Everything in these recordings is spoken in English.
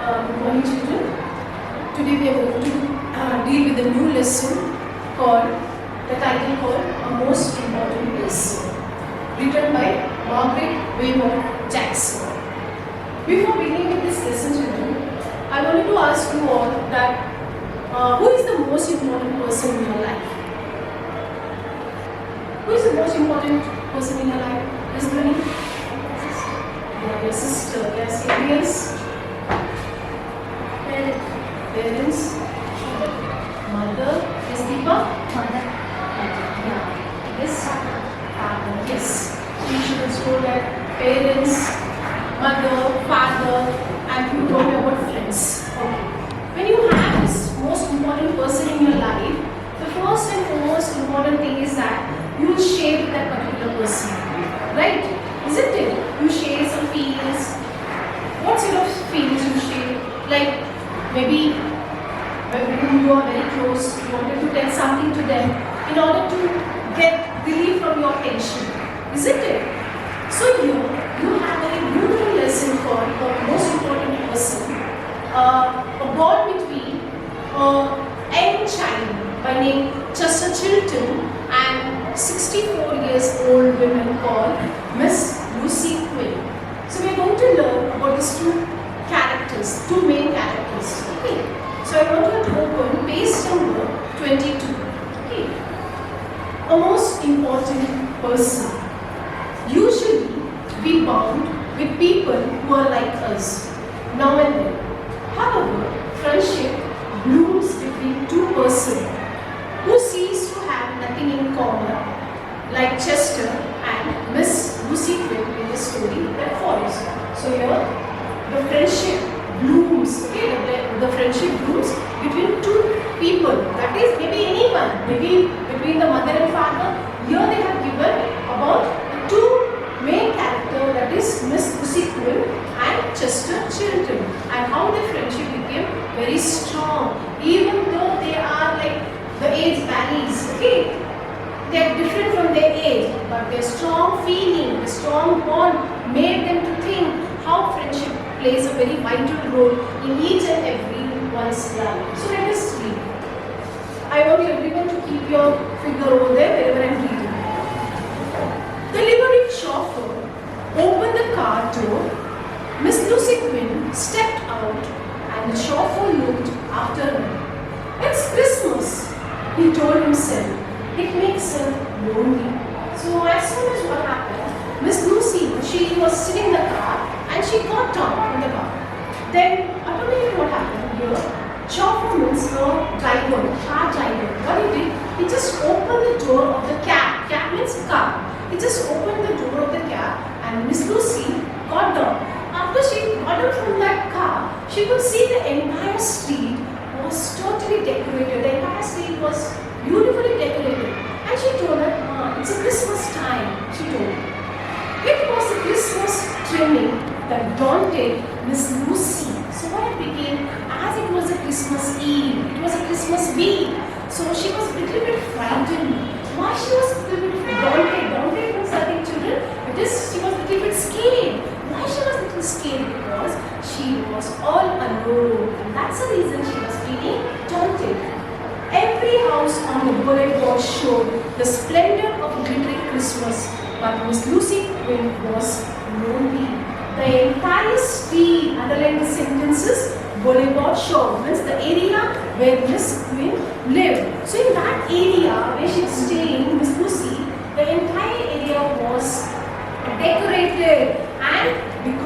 Good morning, children. Today we are going to deal with a new lesson called, the title called A Most Important Lesson, written by Margret, Weymouth, Jackson. Before beginning with this lesson, children, I wanted to ask you all that who is the most important person in your life? Who is the most important person in your life? Miss Dhani? Your sister. Yes, yes. Parents. Mother. Yes, Deepa? Mother. Yes. Father. Yes. We should explore that parents, mother, father, and you told me about friends. Okay. When you have this most important person in your life, the first and foremost important thing is that you will share with that particular person. Right? Isn't it? You share some feelings. What sort of feelings you share? Like maybe when you are very close, you wanted to tell something to them in order to get relief from your tension. Isn't it? So you have a beautiful lesson called the most important person. A bond between a young child by name Chester Chilton and 64 years old woman called Miss Lucy Quinn. So we are going to learn about these two characters, two main characters. Okay. So I want you to open page number 22. Okay. A most important person. Usually we bound with people who are like us, now and then. However, friendship blooms between two persons who cease to have nothing in common, like Chester and Miss Lucy Quinn in the story that follows. So here, the friendship blooms, okay, the friendship blooms between two people, that is maybe anyone, maybe between the mother and father. Here they have given about the two main characters, that is Miss Lucy Quinn and Chester Chilton, and how their friendship became very strong, even though they are like the age varies, okay? They are different from their age, but their strong feeling, the strong bond made them to think how friendship plays a very vital role in each and every one's life. So let us read. I want everyone to keep your finger over there wherever I am reading. The liveried chauffeur opened the car door. Miss Lucy Quinn stepped out and the chauffeur looked after her. It's Christmas, he told himself. It makes her lonely. So as soon as what happened, Miss Lucy, she was sitting in the car and she got down in the car. Then automatically what happened here? Chauffeur means car driver. What he did, he just opened the door of the cab. Cab means car. He just opened the door of the cab and Miss Lucy got down. After she got out from that car, she could see the entire street was totally decorated. The entire street was beautifully decorated. And she told her, it's a Christmas time, she told. It was the Christmas trimming that daunted Miss Lucy. So what it became, as it was a Christmas Eve, it was a Christmas week. So she was a little bit frightened. Why she was a little bit daunted? Daunted means nothing, children. She was a little bit scared. Why she was a little scared? Because she was all alone. And that's the reason she was feeling daunted. Every house on the boulevard showed the splendor of glittering Christmas, but Miss Lucy Quinn was lonely. The entire street, underline the sentences, boulevard showed means the area where Miss Quinn lived. So in that area where she was staying, Miss Lucy, the entire area was decorated, and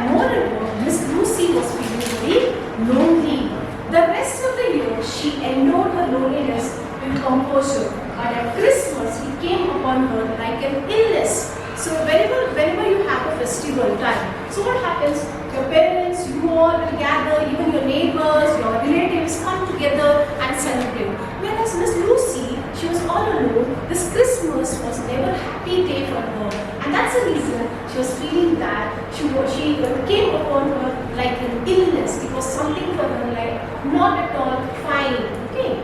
moreover, Miss Lucy was feeling very lonely. The rest of the year, she endured her loneliness with composure, but at Christmas, it came upon her like an illness. So whenever you have a festival time, so what happens? Your parents, you all will gather, even your neighbors, your relatives come together and celebrate. Whereas Miss Lucy, she was all alone. This Christmas was never a happy day for her, and that's the reason she was feeling that she came upon her like an illness. It was something for her like not at all fine. Okay.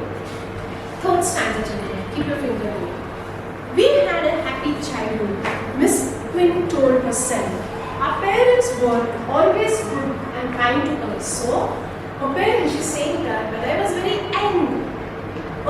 Third stanza, children. Keep your finger there. We had a happy childhood, Miss Quinn told herself. Our parents were always good and kind to her. So, her parents, she's saying that when I was very young,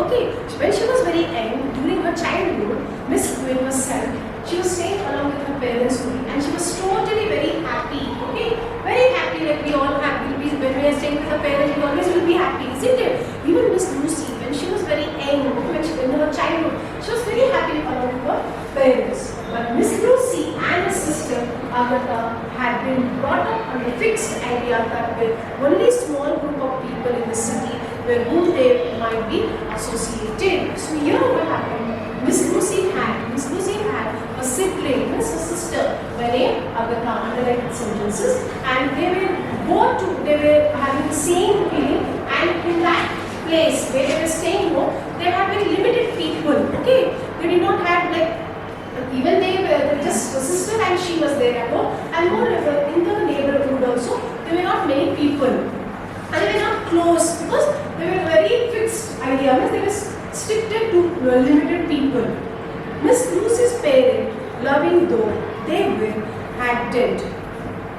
okay, when she was very young, during her childhood, Miss Weymouth said she was staying along with her parents only, and she was totally very happy. Okay, very happy, like we all have. When we are staying with her parents, we always will be happy, isn't it? Even Miss Lucy, when she was very young, in her childhood, she was very happy along with her parents. But Miss Lucy and her sister Agatha had been brought up on a fixed idea that with only small group of people in the city with whom they might be associated. So here what happened? Miss Lucy had a sibling, her sister, by name Agatha, underlined sentences, and they were having the same feeling, and in that place where they were staying home, they had very limited people. Okay, they did not have like. Even they were just a sister and she was there at home, and moreover in the neighborhood also there were not many people, and they were not close because they were very fixed idea, means they were restricted to limited people. Miss Lucy's parents, loving though they were, had died.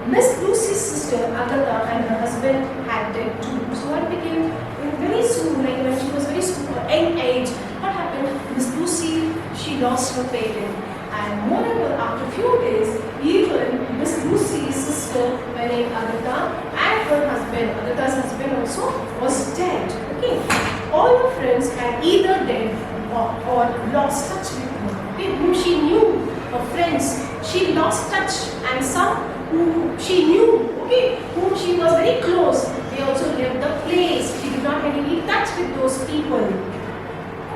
Miss Lucy's sister Agatha and her husband had died too. So what became very soon, like when she was very young age, what happened? Miss Lucy, she lost her parents. And moreover, after a few days, even Miss Lucy's sister, by name Agatha, and her husband, Agatha's husband also, was dead. Okay, all her friends had either dead or lost touch with her. Okay, whom she knew, her friends, she lost touch, and some whom she knew, okay, whom she was very close, they also left the place. She did not have any touch with those people.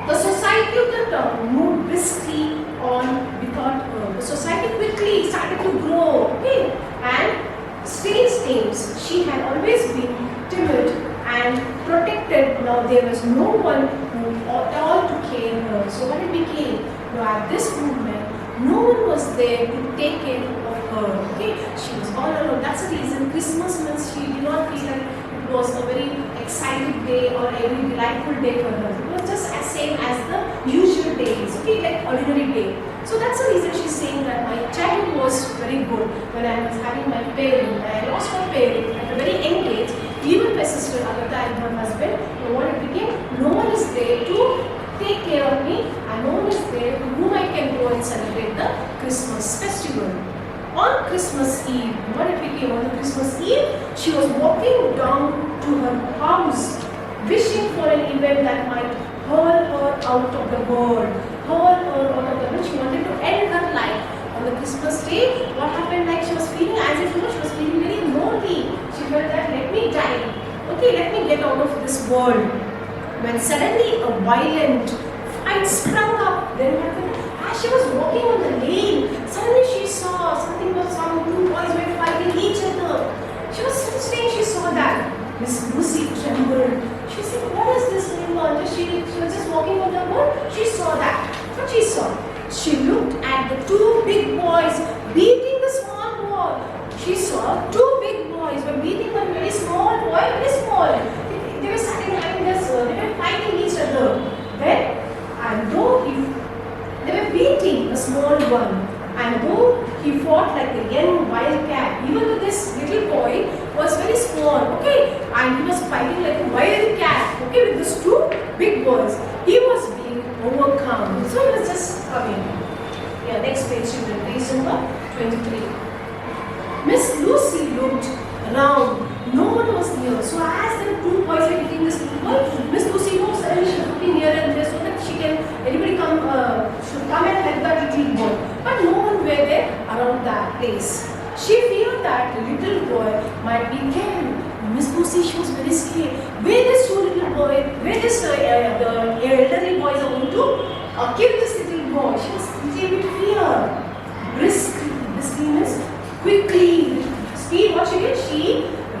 The society of the town moved briskly on without her. The society quickly started to grow, okay? And strange names. She had always been timid and protected. Now there was no one who at all to care her. So what it became? Now at this movement, no one was there to take care of her. Okay? She was all alone. That's the reason Christmas means she did not feel like it was a very exciting day or a very delightful day for her. It was just as same as the usual days, okay, like ordinary day. So that's the reason she's saying that my childhood was very good when I was having my parent. I lost my parent at a very young age. Even my sister Agatha and her husband, what it became, no one is there to take care of me, and no one is there to whom I can go and celebrate the Christmas festival. On Christmas Eve, what it became, on the Christmas Eve, she was walking down to her house, wishing for an event that might hurl her out of the world, she wanted to end her life. On the Christmas day, what happened, like she was feeling as if, she was feeling very lonely. She felt that, let me die, okay, let me get out of this world. When suddenly a violent fight sprung up, then what happened? As she was walking on the lane, suddenly she saw something was some two boys were fighting each other. She was so strange, she saw that. Miss Lucy trembled. She said, what is this going on? She was just walking on the road. She saw that. What she saw? She looked at the two big boys beating the small boy. She saw two big boys were beating one very small boy, very small. They were sitting having this, they were fighting each other. Then, and though they were beating a small one, and though he fought like a young wild cat, even though this little boy was very small, okay, and he was fighting like a wild cat, okay, with these two big boys, he was being overcome. So he was just coming. Yeah, next page, children, page number 23. Miss Lucy looked around. No one was near. So as the two boys were hitting this little boy, Miss Lucy knows that she is looking here and there so that anybody should come and help that little boy. But no one were there around that place. She feared that the little boy might be killed. Miss Lucy, she was very scared. Where this two little boy, where this the elderly boys are going to kill this little boy. She was a little bit fear. Briskly means quickly. Speed, what she did? She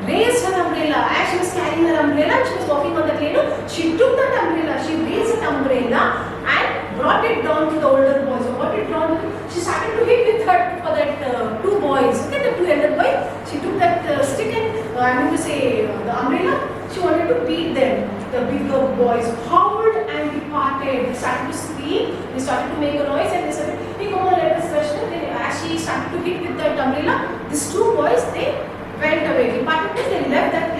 raised her umbrella. As she was carrying her umbrella, she was walking on the lane. She took that umbrella, she raised that umbrella and brought it down to the older boys. So what it down, she started to hit with her for that two boys. Okay, the two elder boys. She took that stick and the umbrella. She wanted to beat them. The bigger boys howled and departed. They started to scream. They started to make a noise and they said, "Hey, come on, let us rush." Then as she started to hit with that umbrella, these two boys, they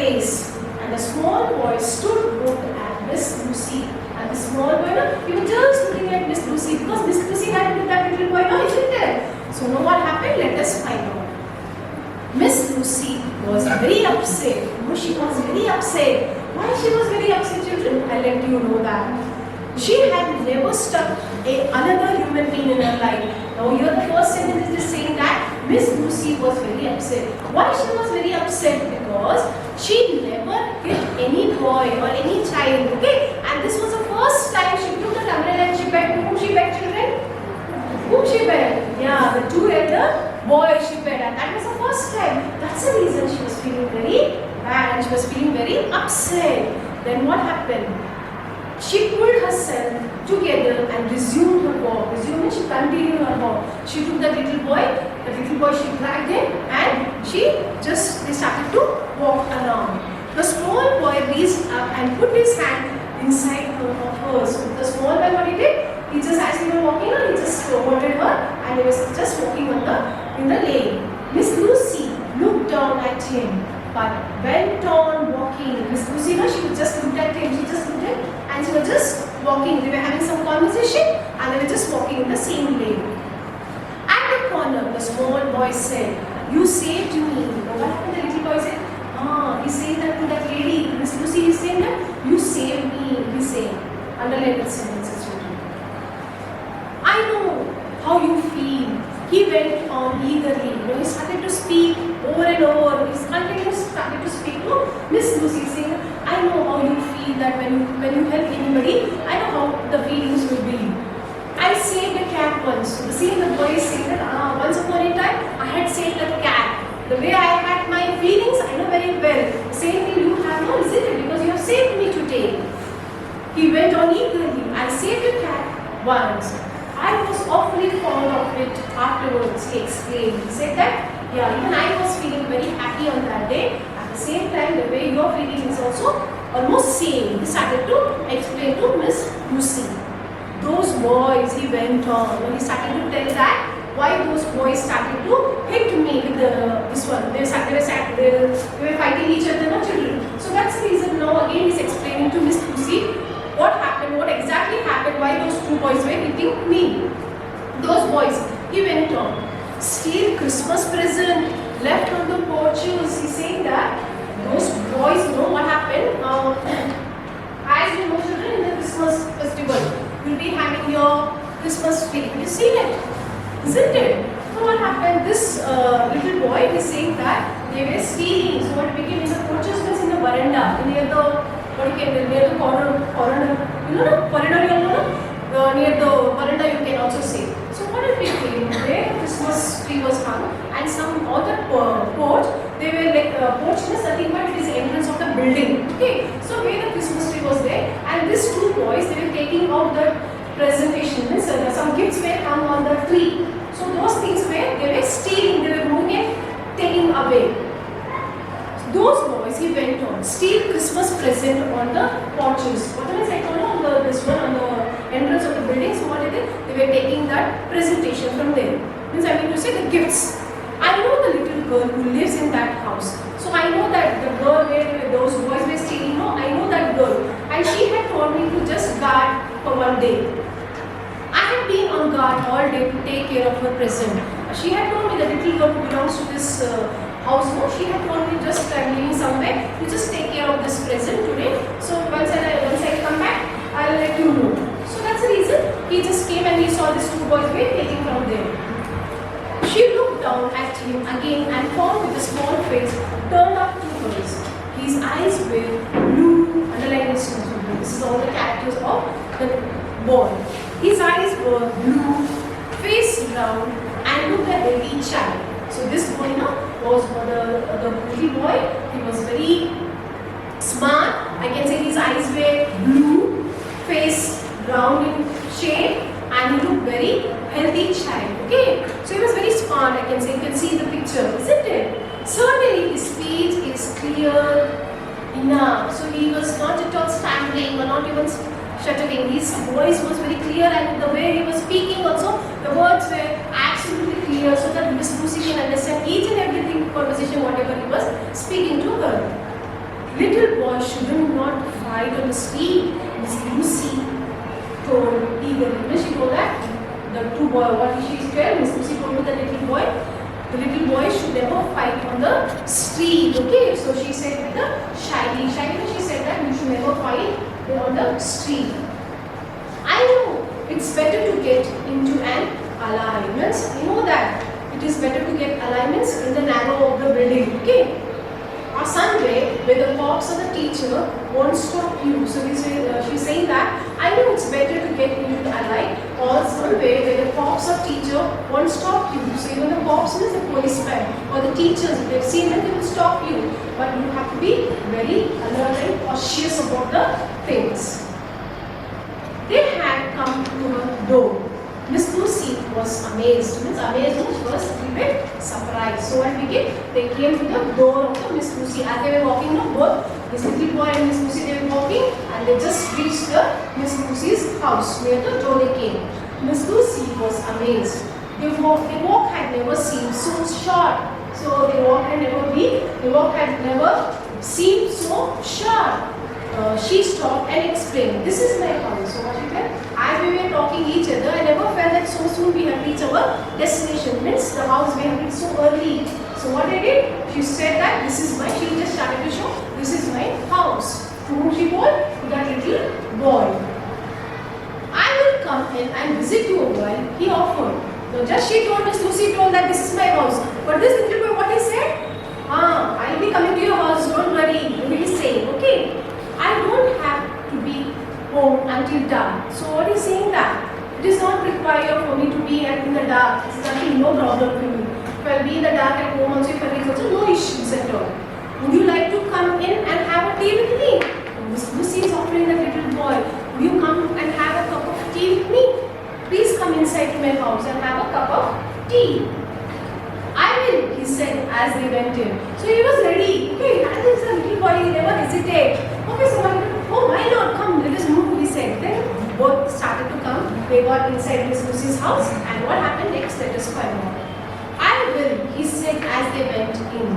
place. And the small boy stood looked at Miss Lucy. And the small boy, he was just looking at Miss Lucy because Miss Lucy had looked at little boy, isn't it? So now what happened? Let us find out. Miss Lucy was very upset. No, she was very upset. Why she was very upset, children? I'll let you know that. She had never struck another human being in her life. Now here the first sentence is saying that Miss Lucy was very upset. Why she was very upset? Because she never hit any boy or any child. Okay? And this was the first time she took the umbrella and she begged. Whom she begged, children? Whom she begged? Yeah, the two elder boys she begged. And that was the first time. That's the reason she was feeling very bad and she was feeling very upset. Then what happened? She pulled herself together and resumed her walk. Resumed means she continued her walk. She took the little boy she dragged him and they started to walk around. The small boy reached up and put his hand inside of hers. So the small boy, what he did? He just, as he was walking, he just wanted her and he was just walking in the lane. Miss Lucy looked down at him but went on walking. Miss Lucy, she just looked at him. She just looked at him and she was just walking. They were having some conversation and they were just walking in the same lane. At the corner, the small boy said, "You saved me." What happened? The little boy said, he's saying that to that lady. Miss Lucy is saying that, "You saved me," he's saying. Underline the sentences. I know how you feel. He went on eagerly. He started to speak over and over. He started to speak to Miss Lucy, saying, "I know how you feel that when you help anybody, I know how the feelings will be. I saved a cat once." So the boy is saying that once upon a time I had saved a cat. The way I had my feelings, I know very well. Same thing you have now, isn't it? Because you have saved me today. He went on eagerly. "I saved a cat once. I was awfully fond of it afterwards," he exclaimed. He said that, yeah, even I was feeling very happy on that day. At the same time, the way you are feeling is also almost same. He started to explain to Miss Lucy. Those boys, he went on. He started to tell that why those boys started to hit me with this one. They were fighting each other, not children. So that's the reason now again he's explaining to Miss Lucy what happened, what exactly happened, why those two boys were hitting me. Those boys, he went on, steal Christmas present left on the porches. He's saying that those boys know what happened. As you know, children, in the Christmas festival, you'll be having your Christmas tree. You've seen it, isn't it? So what happened? This little boy is saying that they were stealing. So what became in the porches was in the veranda, near the corridor, near the veranda you can also say. So what it became, there Christmas tree was hung and some other porch, they were like porch is nothing but it is the entrance of the building. Okay, so where the Christmas tree was there and these two boys, they were taking out the presentation, some gifts were hung on the tree. So those things they were stealing, they were moving and taking away. Those boys, he went on, steal Christmas present on the porches. What was I told on the entrance of the building. So what they did? They were taking that presentation from there. Means I mean to say the gifts. I know the little girl who lives in that house. So I know that the girl where those boys were stealing, I know that girl. And she had told me to just guard for one day. I had been on guard all day to take care of her present. She had told me the little girl who belongs to this house, she had told me just I'm leaving somewhere, you just take care of this present today. So once I come back, I'll let you know. So that's the reason he just came and he saw these two boys were taking from there. She looked down at him again and found with a small face turned up to hers. His eyes were blue, underline this. This is all the characters of the boy. His eyes were blue, face round, and looked at the little child. So this boy was the little boy. He was very smart. I can say his eyes were blue, face round in shape, and he looked very healthy child. Okay, so he was very smart. I can say you can see the picture, isn't it? Certainly his speech is clear enough. So he was not at all stammering or not even shuttering. His voice was very clear, and the way he was speaking also, the words were absolutely clear, so that Miss Lucy can understand each and everything conversation whatever he was speaking to her. Little boy shouldn't not fight on the street. Miss Lucy told eagerly. She told that the two boys, what she said, Miss Lucy told the little boy should never fight on the street. Okay, so she said with the Shaik, she said that you should never fight on the street. I know it's better to get into an alliance. You know that it is better to get alliance in the narrow of the building. Okay. On Sunday, where the cops of the teacher won't stop you. So she's saying that I know it's better to get into the ally or somewhere where the cops of teacher won't stop you. So even the cops is the policeman or the teachers, they've seen that they will stop you. But you have to be very alert and cautious about the things. They had come to her door. Miss Lucy was amazed. Means amazed was first a bit surprised. So what begin? They came to the door of the Miss Lucy. As they were walking, both this little boy and Miss Lucy, they were walking, and they just reached the Miss Lucy's house. Near the door they came. Miss Lucy was amazed. Their walk had never seemed so short. So their walk had never seemed so short. She stopped and explained, "This is my house." So what she said, as we were talking each other, I never felt that so soon we have reached our destination. Means the house we have reached so early. So what I did, she said that this is my, she just started to show, this is my house. To whom she told? To that little boy. "I will come in and visit you a while," he offered. So just she told, Miss Lucy told that this is my house. But this little boy, what he said? "I'll be coming to your house, don't worry," he will say, okay. "I don't have to be home until dark." So what is saying that? It is not required for me to be in the dark. It's nothing, no problem for me. If I'll be in the dark at home also, if I reach also, no issues at all. "Would you like to come in and have a tea with me?" Miss Lucy is offering the little boy, "Will you come and have a cup of tea with me? Please come inside to my house and have a cup of tea." "I will," he said as they went in. So he was ready. Okay, and this is a little boy, he never hesitated. Okay, so oh why not, come, let us move, he said. Then both started to come. They got inside Miss Lucy's house, and what happened next, let us find out. "I will," he said as they went in.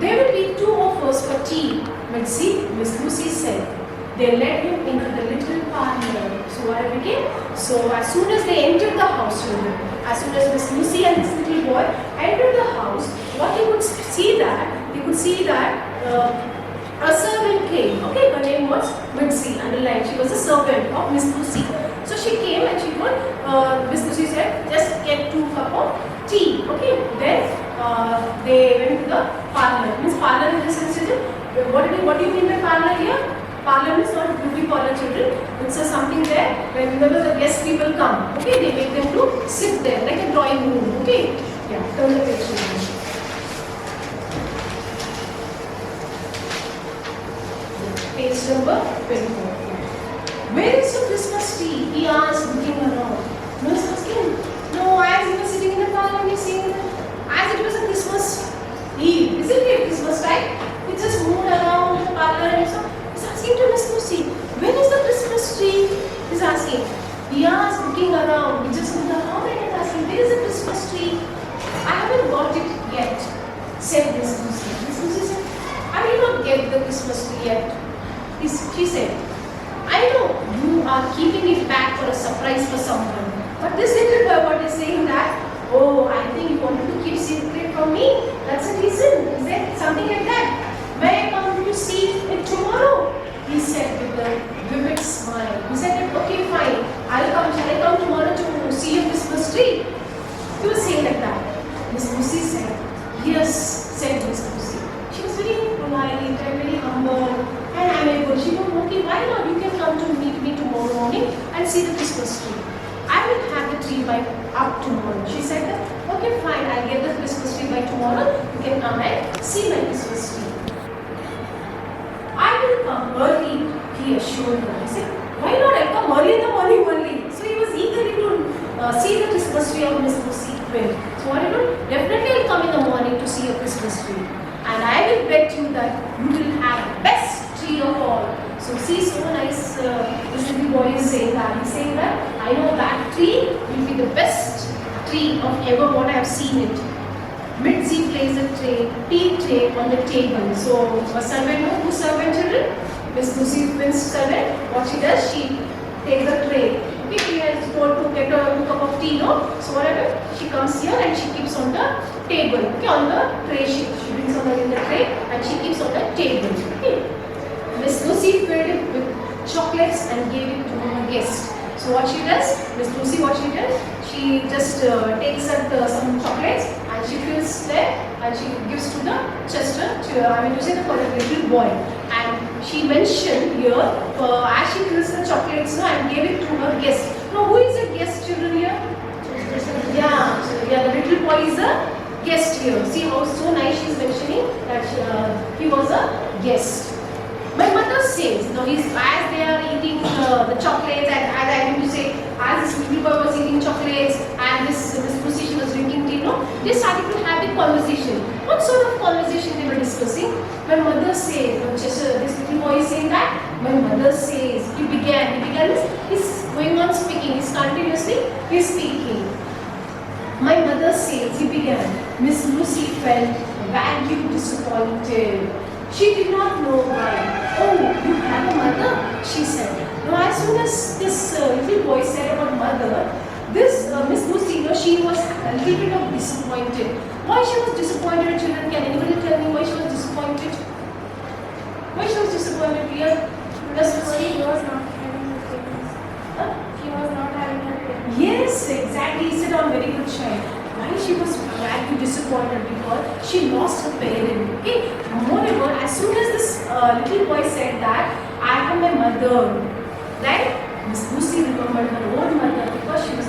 "There will be 2 offers for tea, Mitzi," Miss Lucy said. They led him into the little parlor. So what became? So as soon as they entered the house, as soon as Miss Lucy and this little boy entered the house, what they could see that a servant came. Okay, her name was Mitzi, underlined. She was a servant of Miss Lucy. So she came and she told, Miss Lucy said, "Just get 2 cups of tea." Okay, then they went to the parlor. Means parlor in this instance, what do you mean by parlor here? Parlor is not beauty parlor, children. It's something there whenever the guest people come. Okay, they make them to sit there like a drawing room. Okay, yeah, turn the page, children. Page number 24. "Where is your Christmas tree?" he asked, looking around. No one's asking. No, as he was sitting in the parlor, we seeing that as it was a Christmas Eve, isn't it Christmas time? He just moved around the parlor and so he's asking to Miss Lucy, "When is the Christmas tree?" He's asking. He asked, looking around. He just moved around and he's asking, "Where is the Christmas tree?" "I haven't got it yet," said Miss Lucy. Miss Lucy said, "I did not get the Christmas tree yet." She said, "I know you are keeping it back for a surprise for someone." But this little boy, what is saying that, "Oh, I think you wanted to keep secret from me. That's the reason." Is there something like that? "May I come to see it tomorrow?" he said with a vivid smile. He said, "Okay, fine. Shall I come tomorrow to see your Christmas tree?" He was saying like that. Miss Lucy said, "Yes," said Miss Lucy. She was very polite and very humble and amiable. She told, "Okay, why not? You can come to meet me tomorrow morning and see the Christmas tree. I will have the tree by up tomorrow." She said that, "Okay, fine. I'll get the Christmas tree by tomorrow. You can come and see my Christmas tree." "I will come early," he assured her. He said, "Why not? I'll come early in the morning only." So he was eager to see the Christmas tree of Miss Lucy. So what do? "Definitely I'll come in the morning to see your Christmas tree. And I will bet you that you will have best tree of all." So see, so nice, this little boy is saying that. He's saying that, "I know that tree will be the best tree of ever what I have seen it." Mitzi places a tea tray on the table. So a servant, who's servant children? Miss Lucy Quinn's servant. What she does? She takes a tray. Okay, she has told to get a cup of tea, no? So whatever, she comes here and she keeps on the table. Okay, on the tray. She brings on in the tray and she keeps on the table. Okay. Miss Lucy filled it with chocolates and gave it to her guest. So what she does? Miss Lucy, what she does? She just takes out some chocolates and she fills there and she gives to the Chester, for a little boy. And she mentioned here, as she fills the chocolates and gave it to her guest. Now, who is a guest, children here? Yeah, so, the little boy is a guest here. See how so nice she is mentioning that he was a guest. My mother says, as they are eating the chocolates, and as I mean to say, as this little boy was eating chocolates and this Lucy, she was drinking tea, they started to have a conversation. What sort of conversation they were discussing? My mother says, this little boy is saying that, my mother says, he began he's going on speaking, he's speaking. My mother says, he began, Miss Lucy felt vaguely disappointed. She did not know why. Oh, you have a mother? She said. Now, as soon as this little boy said about mother, this Miss Lucy, she was a little bit of disappointed. Why she was disappointed, children? Can anybody tell me why she was disappointed? Why she was disappointed, Priya? She was not having her parents. Huh? She was not having her parents. Yes, exactly. He said, I'm very good child. Why she was badly disappointed? Because she lost her parent. Okay. Moreover, as soon as this little boy said that I have my mother, right? Miss Lucy remembered her own mother because she was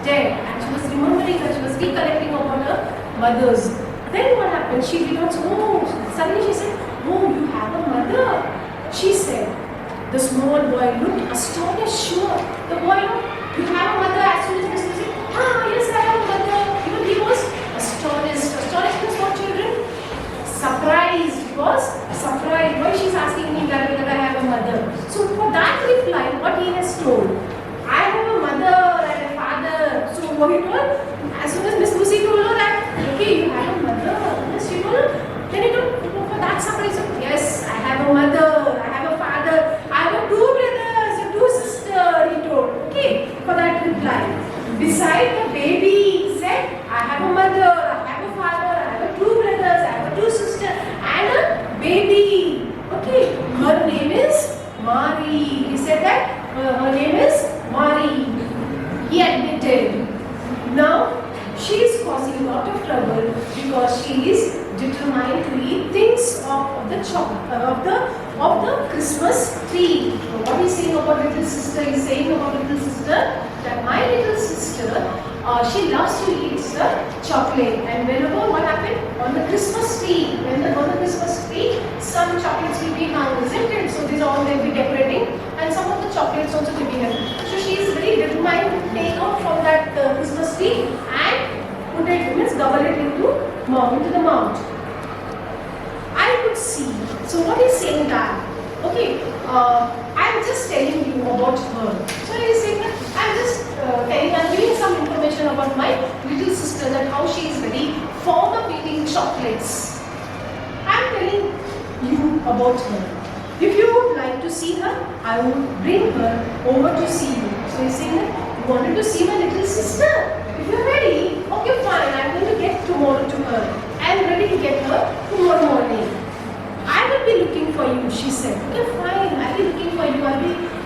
dead and she was remembering her. She was recollecting about her mother's. Then what happened? She did not say, suddenly she said, oh, you have a mother. She said. The small boy looked astonished. Sure, the boy, you have a mother. As soon as Miss Lucy, yes, I have a mother. He was astonished. Astonished means what, children? Surprised. He was surprised. Why she's asking me that whether I have a mother? So for that reply, what he has told, I have a mother and a father. So what he told, as soon as Miss Lucy told her that, okay, you have a mother. Yes, she told her. Then he told, for that surprise, yes, I have a mother, I have a father, I have 2 brothers, a 2 sisters, he told. Okay, for that reply. Beside the baby, he said, I have a mother, I have a father, I have 2 brothers, I have 2 sisters, and a baby. Okay, her name is Mari. He said that her name is Mari. He admitted. Now, she is causing a lot of trouble because she is determined to eat things of the Christmas tree. So what he's saying about little sister, he's saying about little sister that my little sister, she loves to eat the chocolate. And whenever what happened on the Christmas tree, on the Christmas tree, some chocolates will be hung, isn't it? So these all they'll be decorating, and some of the chocolates also will be hung. So she is very determined to take out from that Christmas tree and put it, gobble it into the mouth. I could see. So what is saying that? Okay, I'm just telling you about her. So he's saying that I'm giving some information about my little sister, that how she is very fond of eating chocolates. I'm telling you about her. If you would like to see her, I would bring her over to see you. So he's saying that you wanted to see my little sister. If you're ready, okay, fine. I'm going to get tomorrow to her. I'm ready to get her tomorrow morning. I will be looking for you, she said. Okay, fine. I'll be looking for you.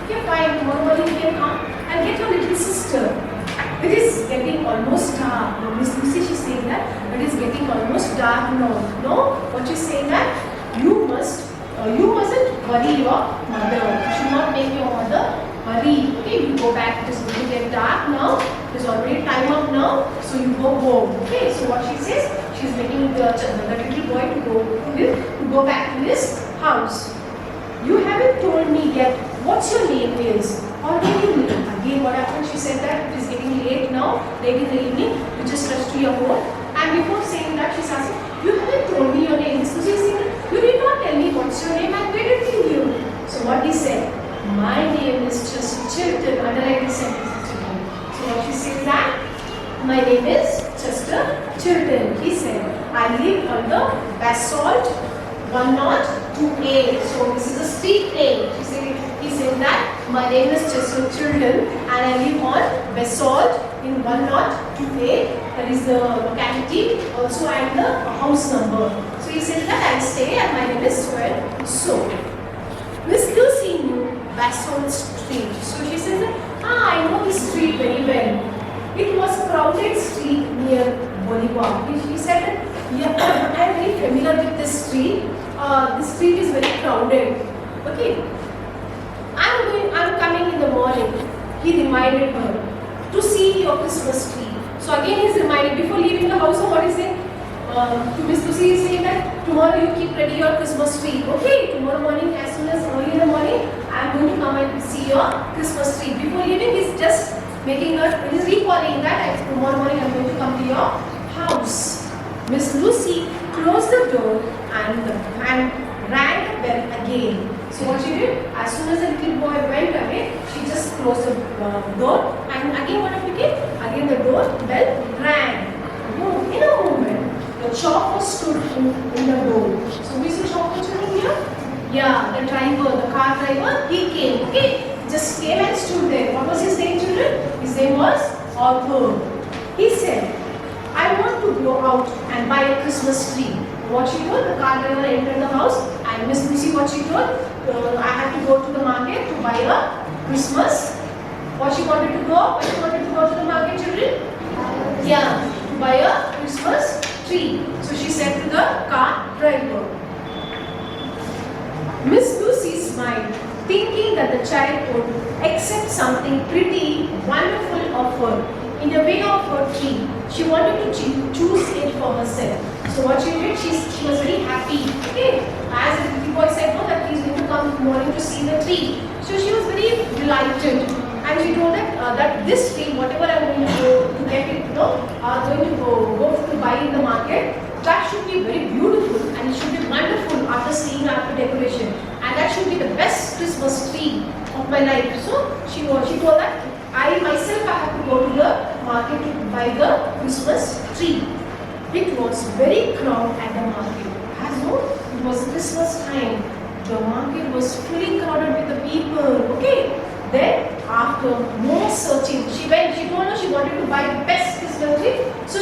Okay, fine. Tomorrow morning you can come and get your little sister. It is getting almost dark. Miss Lucy, she's saying that it is getting almost dark now. No, what she's saying that you mustn't worry your mother. You should not make your mother worry. Okay, you go back. It is going to get dark now. It is already time up now. So you go home. Okay, so what she says, she's making the little boy to go back to his house. You haven't told me yet what's your name is. Already again what happened? She said that it is getting late now, late in the evening. You just rush to your home. And before saying that, she's asking, you haven't told me your name. So she's saying, you did not tell me what's your name and where did you live. So what he said, my name is just Chilton. Underline this sentence. So what she says that, my name is Chester Chilton. the basalt 102A. So this is the street name. He said that my name is Children and I live on basalt in 102A. That is the locality. Also and the house number. So he said that I stay and my name is so. Miss Lucy knew Basalt Street. So she says that, I know this street very well. It was a crowded street near Bolivar. She said that, yeah, I am very familiar with this street. This street is very crowded. Okay. I'm coming in the morning. He reminded her to see your Christmas tree. So again he's reminded before leaving the house. So what is it? To Miss Lucy is saying that tomorrow you keep ready your Christmas tree. Okay, tomorrow morning as soon as early in the morning I am going to come and see your Christmas tree. Before leaving he's just he's recalling that tomorrow morning I am going to come to your house. Miss Lucy closed the door and rang the bell again. So what she did, as soon as the little boy went away, she just closed the door and again what happened? Again the door bell rang. In a moment, the chopper stood in the door. So who is the chopper stood here? Yeah, the driver, the car driver, he came. Okay, just came and stood there. What was his name, children? His name was Arthur. He said, I want to go out and buy a Christmas tree. What she told, the car driver entered the house and Miss Lucy what she told, I had to go to the market to buy a Christmas. What she wanted to go? Why she wanted to go to the market, children? Yeah, to buy a Christmas tree. So she said to the car driver. Miss Lucy smiled, thinking that the child would accept something pretty wonderful of her. In the way of her tree, she wanted to choose it for herself. So what she did, she was very happy. Okay, as the little boy said, no, that he's going to come morning to see the tree. So she was very delighted, and she told that this tree, whatever I'm going to go to get it, are going to go to buy in the market. That should be very beautiful and it should be wonderful after seeing after decoration, and that should be the best Christmas tree of my life. So she told that I myself have to go to the market to buy the Christmas tree. It was very crowded at the market. As though it was Christmas time, the market was fully crowded with the people. Okay. Then after more searching, she told her she wanted to buy the best Christmas tree. So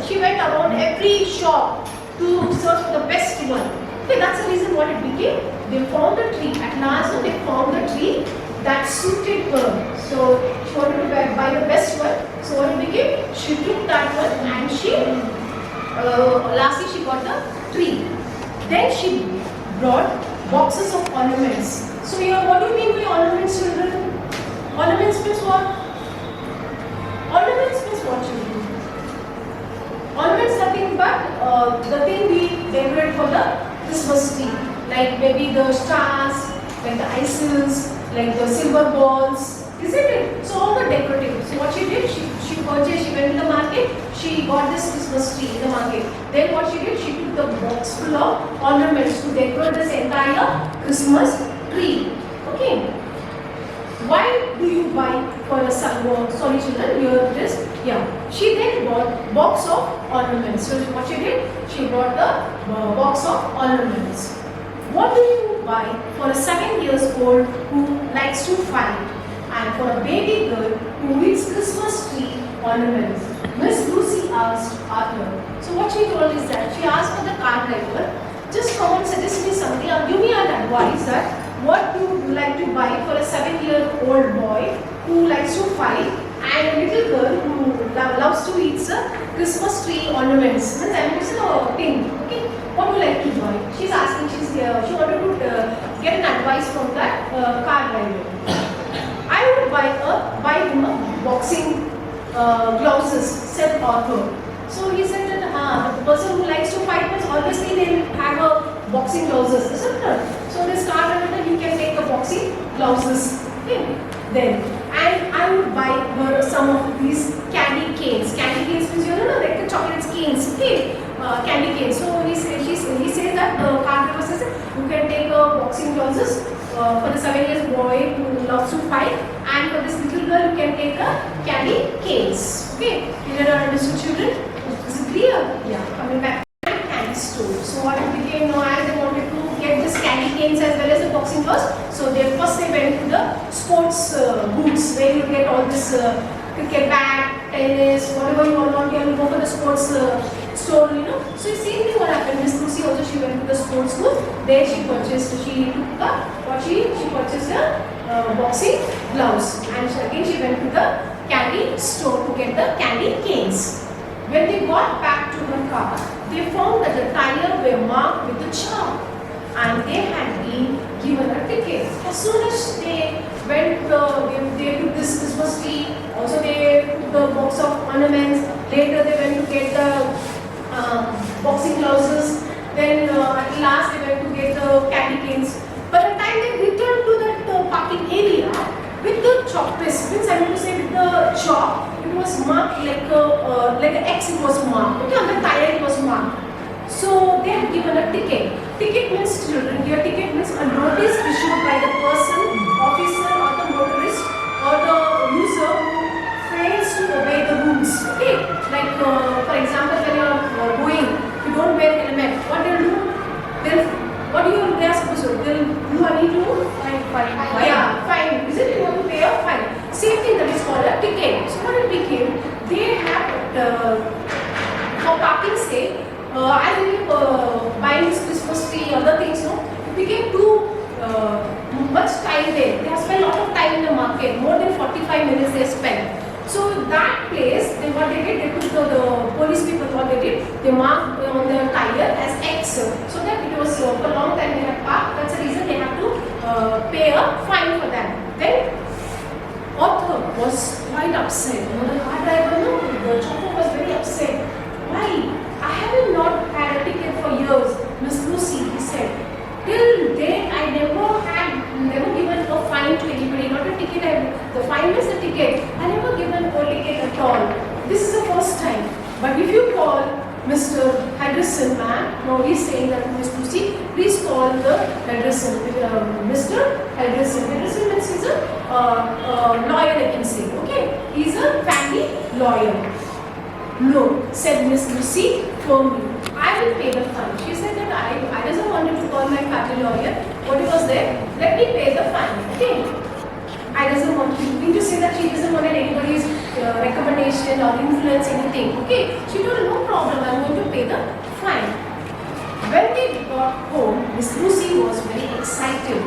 she went around every shop to search for the best one. Okay, that's the reason what it became. They found a tree. At last they found a tree that suited her. So she wanted to buy the best one. So what it became? She took that one and lastly she got the tree. Then she brought boxes of ornaments. So here, what do you mean by ornaments, children? Ornaments means what? Ornaments means what, children? Ornaments nothing but the thing we decorate for the Christmas tree. Like maybe the stars, like the icicles, like the silver balls. Isn't it? So all the decorative. So what she did, she purchased, she went to the market, she got this Christmas tree in the market. Then what she did, she took the box full of ornaments to decorate this entire Christmas tree. Okay. Why do you buy for a son? Sorry children, here it is. Yeah. She then bought box of ornaments. So what she did, she bought the box of ornaments. What do you buy for a 7 years old who likes to fight? And for a baby girl who needs Christmas tree ornaments? Miss Lucy asked Arthur. So what she told is that she asked for the car driver, just come and suggest me something or give me an advice that what you would like to buy for a 7-year-old boy who likes to fight and a little girl who loves to eat Christmas tree ornaments. It's a thing. Okay, what would you like to buy? She's asking. She wanted to get an advice from that car driver. I would buy him a boxing gloves, said Arthur. So he said that the person who likes to fight must obviously they will have a boxing gloves, isn't it? So this car driver, you can take the boxing gloves. Okay. Then, and I would buy her some of these candy canes. Candy canes means like the chocolate canes. Okay. Candy canes. So he says that the car driver says you can take a boxing gloves for the 7-year-old boy who loves to fight, and for this little girl you can take a candy canes. Okay. Here are understood children. Is it clear? Yeah. Coming back. Candy store. So what it became known as, they wanted to get this candy canes as well as the boxing gloves. So first they went to the sports booths where you get all this cricket bat, tennis, whatever you want, you go for the sports store, you know. So same thing what happened. Miss Lucy also, she went to the sports booth. There she purchased, she purchased the boxing gloves, and again she went to the candy store to get the candy canes. When they got back to her car, they found that the tire were marked with a chalk, and they had been given a ticket. As soon as they went, they took this Christmas tree. Also, they took the box of ornaments. Later, they went to get the boxing gloves. Then, at last, they went to get the candy canes. By the time they returned to that parking area with the chalk, means I mean to say with the chalk, it was marked like an X. It was marked. Okay, on the tire it was marked. So they had given a ticket. Ticket means, children, your ticket means a notice issued by the person, officer or the motorist or the user who fails to obey the rules. Okay, like for example, when you are going, if you don't wear helmet, what they'll do? They are supposed to do? Do I need to? Fine. Yeah, fine. Is it you want to pay a fine? Same thing, that is called a ticket. So what it became, they have for parking sake, as we buying this Christmas tree, other things, no, it became too much time there. They have spent a lot of time in the market, more than 45 minutes they spent. So that place, what they did, they took the police people, what they did, they marked on the tire as X, so that it was for a long time they had parked. That's the reason they have to pay a fine for that. Then author was quite upset. You know, the car driver, no, the chauffeur was very upset. Why? I have not had a ticket for years, Miss Lucy, he said. Till date, I never given a fine to anybody, not a ticket. The fine is the ticket. I never given a ticket at all. This is the first time. But if you call Mr. Henderson, ma'am, now he's saying that Miss Lucy, please call the Henderson, Mr. Henderson. Henderson means he's a lawyer, I can say. Okay, he's a family lawyer. No, said Miss Lucy firmly. I will pay the fine. She said that I doesn't want you to call my family lawyer. What was there? Let me pay the fine. Okay. I doesn't want you. Mean to say that she doesn't want anybody's recommendation or influence anything. Okay. She told no problem. I'm going to pay the fine. When they got home, Miss Lucy was very excited.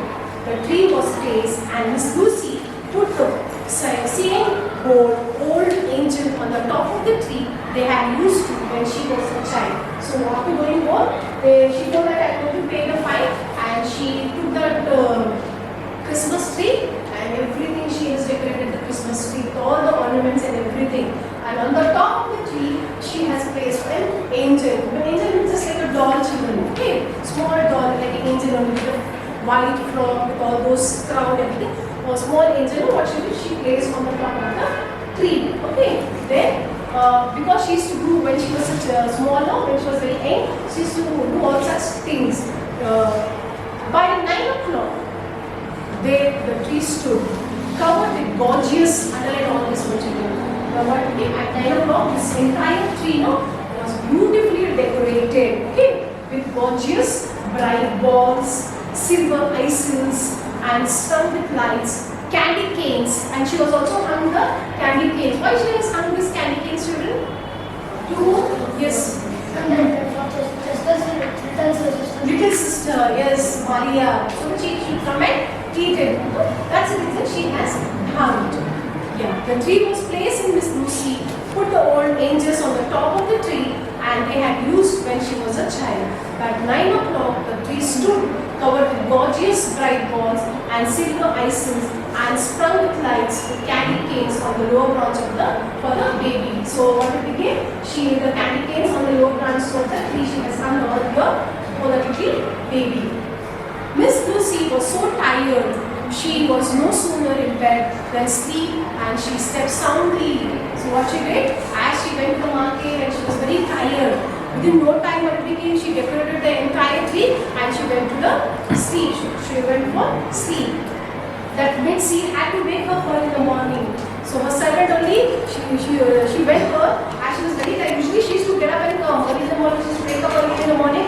The tree was placed, and Miss Lucy put the same board, old angel, on the top of the tree they had used to when she was a child. So after going home, she told that I'm going to pay the fine, and she took that Christmas tree and everything. She has decorated the Christmas tree with all the ornaments and everything. And on the top of the tree, she has placed an angel. An angel is just like a doll, children. Okay, small doll like an angel only with a white frock with all those crown and everything. A small angel, what she did, she placed on the top of the tree. Okay, then because she used to do when she was such smaller, when she was very young, she used to do all such things. By 9 o'clock, the tree stood covered with gorgeous, underline all this material. At 9 o'clock, this entire tree was beautifully decorated, okay, with gorgeous bright balls, silver icicles, and strung with lights, candy canes, and she was also hung the candy canes. Why she has hung these candy canes, children? To whom? Yes. Little sister, yes, Maria. So she should come and eat it. That's the reason she has hung it. Yeah, the tree was placed in Miss Lucy, put the old angels on the top of the tree, and they had used when she was a child. At 9 o'clock, the tree stood covered with gorgeous bright balls and silver icicles and sprung with lights with candy canes on the lower branch of for the baby. So what it became? The candy canes on the lower branch of the tree, she has hung over here for the little baby. Miss Lucy was so tired, she was no sooner in bed than sleep, and she slept soundly. So what she did? As she went to the market and she was very tired, within no time what it became, she decorated the entire tree and she went to the sleep. She went for sleep. That means she had to wake up her in the morning. So her servant only, she went her, as she was very tired. Usually she used to get up and come. Early in the morning, she used to wake up early in the morning.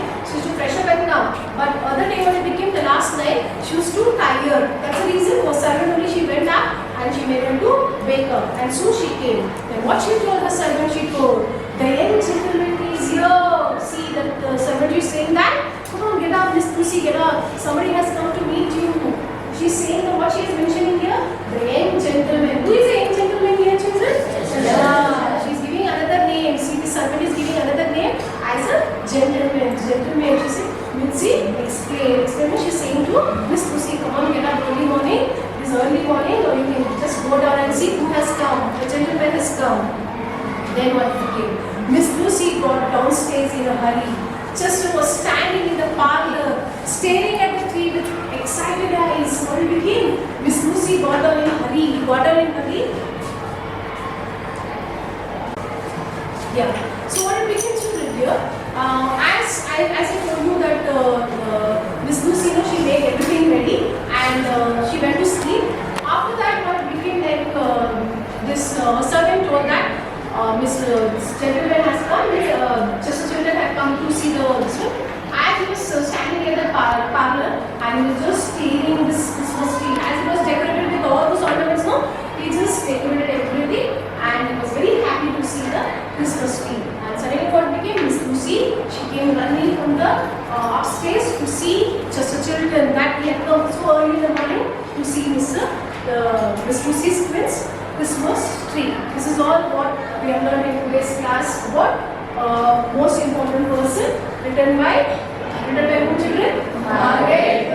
somebody has come to meet you. She's saying that what she is mentioning here, the young gentleman. Who is the young gentleman here, children? Yeah, she's giving another name. See, the servant is giving another name as a gentleman. Gentleman, she said, Mitzi, explain. Explain. She's saying to Miss Lucy, come on, get up early morning. This early morning, or you can just go down and see who has come. The gentleman has come. Then what became? Miss Lucy got downstairs in a hurry. Chester was standing in the parlor, staring at the tree with excited eyes. What it became? Miss Lucy got down in a hurry. Got down in a hurry. Yeah. So what it became, children here? As I told you that Miss Lucy, she made everything ready and she went to sleep. After that, what it became like this servant told that this gentleman has come. Just a children had come to see this one. As he was standing in the parlor and he was just staring this Christmas tree. As it was decorated with all those ornaments, no, he just decorated everything and he was very happy to see the Christmas tree. And suddenly what became? Miss Lucy, she came running from the upstairs to see just a children that he had come so early in the morning to see Miss Lucy's Christmas tree. This is all what we have learned in today's class about most important person written by who, children? Margret.